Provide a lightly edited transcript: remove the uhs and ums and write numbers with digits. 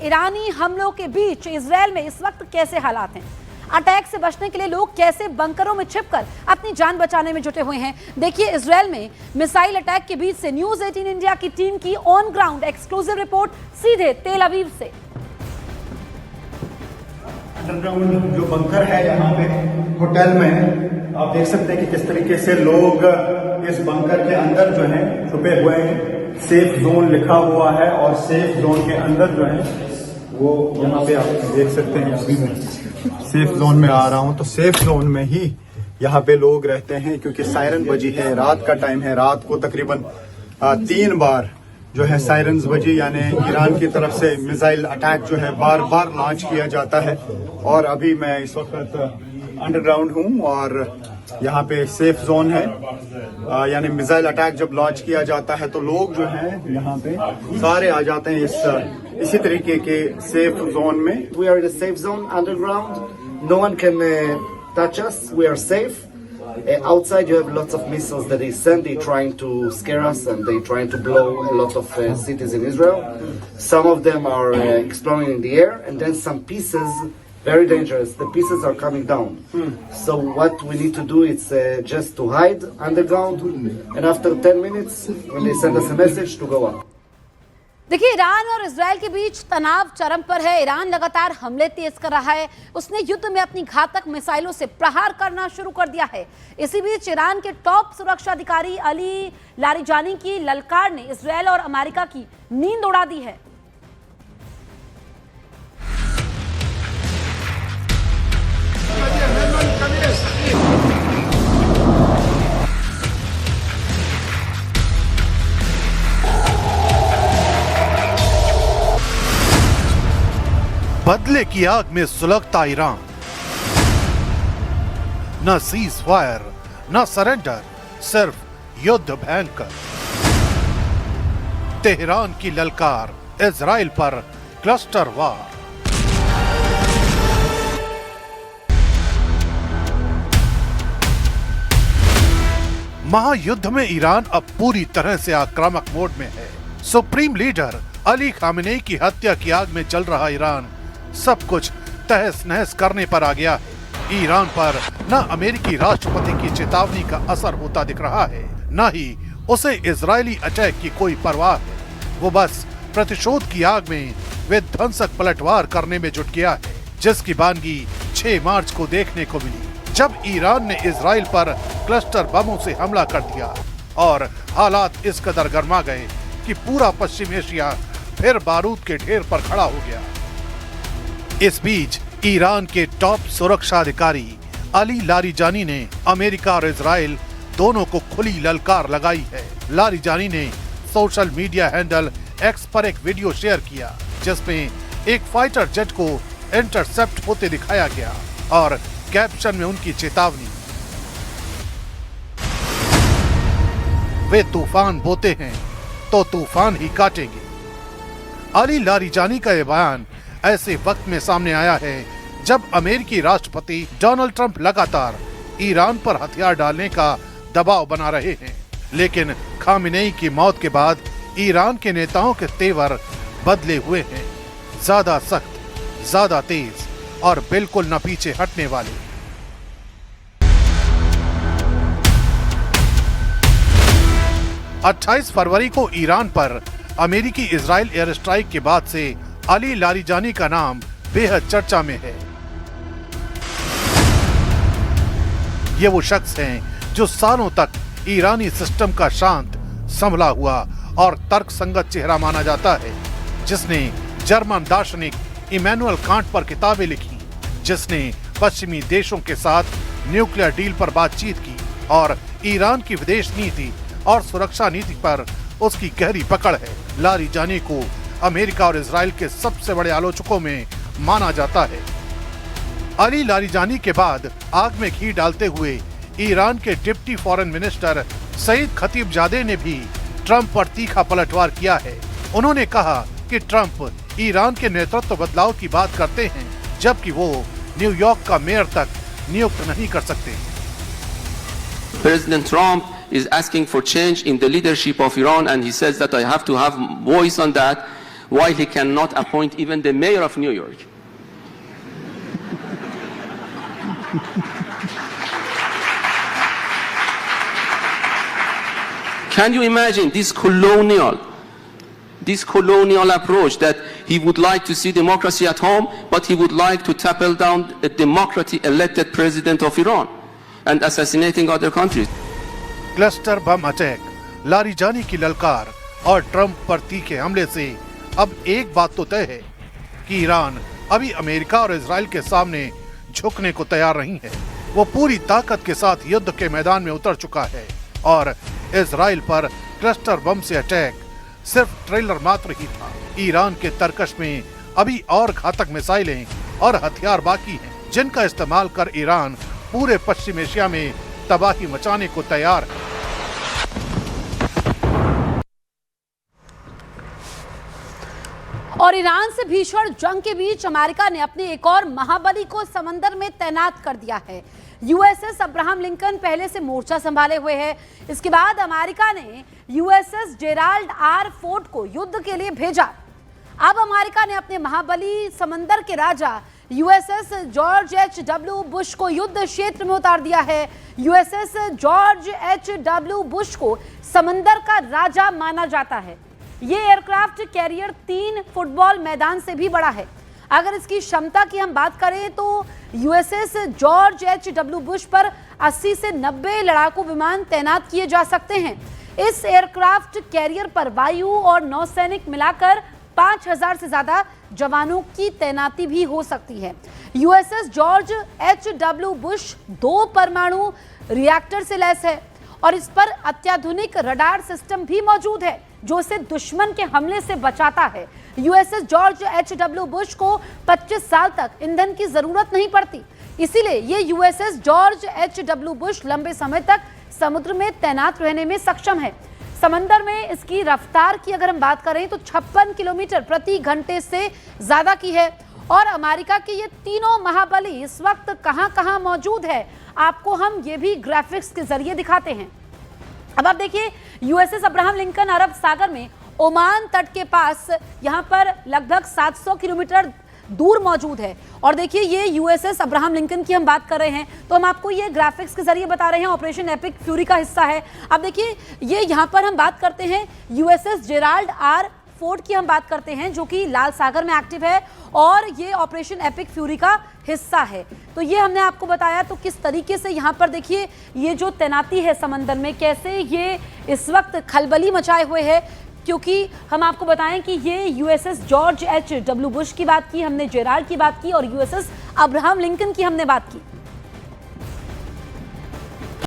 ईरानी हमलों के बीच इजरायल में इस वक्त कैसे हालात हैं? अटैक से बचने के लिए लोग कैसे बंकरों में छिपकर अपनी जान बचाने में जुटे हुए हैं? देखिए, इजरायल में मिसाइल अटैक के बीच से न्यूज 18 इंडिया की टीम की ऑन ग्राउंड एक्सक्लूसिव रिपोर्ट सीधे तेल अवीव से। अंडरग्राउंड जो बंकर है यहाँ पे होटल में, आप देख सकते हैं कि किस तरीके से लोग इस बंकर के अंदर जो है छुपे हुए हैं। सेफ जोन लिखा हुआ है और सेफ जोन के अंदर जो है वो यहाँ पे आप देख सकते हैं। अभी मैं सेफ जोन में आ रहा हूँ तो सेफ जोन में ही यहाँ पे लोग रहते हैं, क्योंकि सायरन बजी है, रात का टाइम है। रात को तकरीबन 3 बार जो है सायरन्स बजी, यानी ईरान की तरफ से मिसाइल अटैक जो है बार बार लॉन्च किया जाता है। और अभी मैं इस वक्त अंडरग्राउंड हूँ और यहाँ पे सेफ जोन है, यानी मिसाइल अटैक जब लॉन्च किया जाता है तो लोग जो हैं यहाँ पे सारे आ जाते हैं इसी तरीके के सेफ जोन में। We are in a safe zone underground. No one can touch us. We are safe. Outside you have lots of missiles that they send. They're trying to scare us and they're trying to blow a lot of cities in Israel. Some of them are exploding in the air, and then some pieces, very dangerous, the pieces are coming down. So what we need to do is just to hide underground, and after 10 minutes when they send us a message to go up. देखिए, Iran और Israel के बीच तनाव चरम पर है। Iran लगातार हमले तेज कर रहा है। उसने युद्ध में अपनी घातक मिसाइलों से प्रहार करना शुरू कर दिया है। इसी बीच ईरान के टॉप सुरक्षा अधिकारी अली लारिजानी की ललकार ने इजरायल और अमेरिका की नींद उड़ा दी है। बदले की आग में सुलगता ईरान। न सीज फायर, न सरेंडर, सिर्फ युद्ध भयंकर। तेहरान की ललकार, इजराइल पर क्लस्टर वार। महायुद्ध में ईरान अब पूरी तरह से आक्रामक मोड में है। सुप्रीम लीडर अली खामेनेई की हत्या की आग में जल रहा ईरान सब कुछ तहस नहस करने पर आ गया है। ईरान पर न अमेरिकी राष्ट्रपति की चेतावनी का असर होता दिख रहा है, न ही उसे इजरायली अटैक की कोई परवाह है। वो बस प्रतिशोध की आग में विध्वंसक पलटवार करने में जुट गया है, जिसकी बानगी 6 मार्च को देखने को मिली, जब ईरान ने इजराइल पर क्लस्टर बमों से हमला कर दिया और हालात इस कदर गर्मा गए कि पूरा पश्चिम एशिया फिर बारूद के ढेर पर खड़ा हो गया। इस बीच ईरान के टॉप सुरक्षा अधिकारी अली लारिजानी ने अमेरिका और इजराइल दोनों को खुली ललकार लगाई है। लारिजानी ने सोशल मीडिया हैंडल एक्स पर एक वीडियो शेयर किया, जिसमें एक फाइटर जेट को इंटरसेप्ट होते दिखाया गया और कैप्शन में उनकी चेतावनी, वे तूफान बोते हैं तो तूफान ही काटेंगे। अली लारिजानी का यह बयान ऐसे वक्त में सामने आया है जब अमेरिकी राष्ट्रपति डोनाल्ड ट्रंप लगातार ईरान पर हथियार डालने का दबाव बना रहे हैं। लेकिन खामेनेई की मौत के बाद ईरान के नेताओं के तेवर बदले हुए हैं, ज्यादा सख्त, ज्यादा तेज और बिल्कुल न पीछे हटने वाले। अट्ठाईस फरवरी को ईरान पर अमेरिकी इजराइल एयर स्ट्राइक के बाद से अली लारिजानी का नाम बेहद चर्चा में है। ये वो शख्स हैं जो सालों तक ईरानी सिस्टम का शांत, संभला हुआ और तर्कसंगत चेहरा माना जाता है, जिसने जर्मन दार्शनिक इमैनुअल कांट पर किताबें लिखी, जिसने पश्चिमी देशों के साथ न्यूक्लियर डील पर बातचीत की और ईरान की विदेश नीति और सुरक्षा नीति पर उसकी गहरी पकड़ है। लारिजानी को अमेरिका और इजराइल के सबसे बड़े आलोचकों में माना जाता है। अली लारिजानी के बाद आग में घी डालते हुए ईरान के डिप्टी फॉरेन मिनिस्टर सईद खतीबजादे ने भी ट्रंप पर तीखा पलटवार किया है। उन्होंने कहा कि ट्रंप ईरान के नेतृत्व बदलाव की बात करते हैं, जबकि वो न्यूयॉर्क का मेयर तक नियुक्त नहीं कर सकते। President Trump is asking for change in the leadership of Iran, and he says that I have to have voice on that. while he cannot appoint even the mayor of New York. Can you imagine this colonial approach that he would like to see democracy at home, but he would like to topple down a democratically elected president of Iran and assassinating other countries? Cluster bomb attack, Larijani की ललकार और Trump पर तीखे हमले से अब एक बात तो तय है कि ईरान अभी अमेरिका और इजराइल के सामने झुकने को तैयार नहीं है। वो पूरी ताकत के साथ युद्ध के मैदान में उतर चुका है और इजराइल पर क्लस्टर बम से अटैक सिर्फ ट्रेलर मात्र ही था। ईरान के तरकश में अभी और घातक मिसाइलें और हथियार बाकी हैं, जिनका इस्तेमाल कर ईरान पूरे पश्चिम एशिया में तबाही मचाने को तैयार है। और ईरान से भीषण जंग के बीच अमेरिका ने अपने एक और महाबली को समंदर में तैनात कर दिया है। यूएसएस अब्राहम लिंकन पहले से मोर्चा संभाले हुए है। इसके बाद अमेरिका ने यूएसएस जेराल्ड आर फोर्ड को युद्ध के लिए भेजा। अब अमेरिका ने अपने महाबली समंदर के राजा यूएसएस जॉर्ज एच.डब्ल्यू. बुश को युद्ध क्षेत्र में उतार दिया है। USS George एच.डब्ल्यू. बुश को समंदर का राजा माना जाता है। ये एयरक्राफ्ट कैरियर 3 फुटबॉल मैदान से भी बड़ा है। अगर इसकी क्षमता की हम बात करें तो यूएसएस जॉर्ज एच.डब्ल्यू. बुश पर 80 से 90 लड़ाकू विमान तैनात किए जा सकते हैं। इस एयरक्राफ्ट कैरियर पर वायु और नौसैनिक मिलाकर 5000 से ज्यादा जवानों की तैनाती भी हो सकती है। USS George एच.डब्ल्यू. बुश 2 परमाणु रिएक्टर से लैस है और इस पर अत्याधुनिक रडार सिस्टम भी मौजूद है जो इसे दुश्मन के हमले से बचाता है। USS George एच.डब्ल्यू. बुश को 25 साल तक ईंधन की जरूरत नहीं पड़ती, इसीलिए ये यूएसएस जॉर्ज एच.डब्ल्यू. बुश लंबे समय तक समुद्र में तैनात रहने में सक्षम है। समंदर में इसकी रफ्तार की अगर हम बात करें तो 56 किलोमीटर प्रति घंटे से ज्यादा की है। और अमेरिका के ये तीनों महाबली इस वक्त कहां मौजूद है, आपको हम ये भी ग्राफिक्स के जरिए दिखाते हैं। अब आप देखिए, यूएसएस अब्राहम लिंकन अरब सागर में ओमान तट के पास यहां पर लगभग 700 किलोमीटर दूर मौजूद है। और देखिए, ये यूएसएस अब्राहम लिंकन की हम बात कर रहे हैं तो हम आपको ये ग्राफिक्स के जरिए बता रहे हैं, ऑपरेशन एपिक फ्यूरी का हिस्सा है। अब देखिए, ये यहां पर हम बात करते हैं यूएसएस जेराल्ड आर फोर्ड की हम बात करते हैं जो कि लाल सागर में एक्टिव है और ये ऑपरेशन एपिक फ्यूरी का हिस्सा है। तो ये हमने आपको बताया। तो किस तरीके से यहाँ पर देखिए, ये जो तैनाती है समंदर में, कैसे ये इस वक्त खलबली मचाए हुए है, क्योंकि हम आपको बताएं कि ये यूएसएस जॉर्ज एच.डब्ल्यू. बुश की बात की हमने, जेराल्ड की बात की और यूएसएस अब्राहम लिंकन की हमने बात की।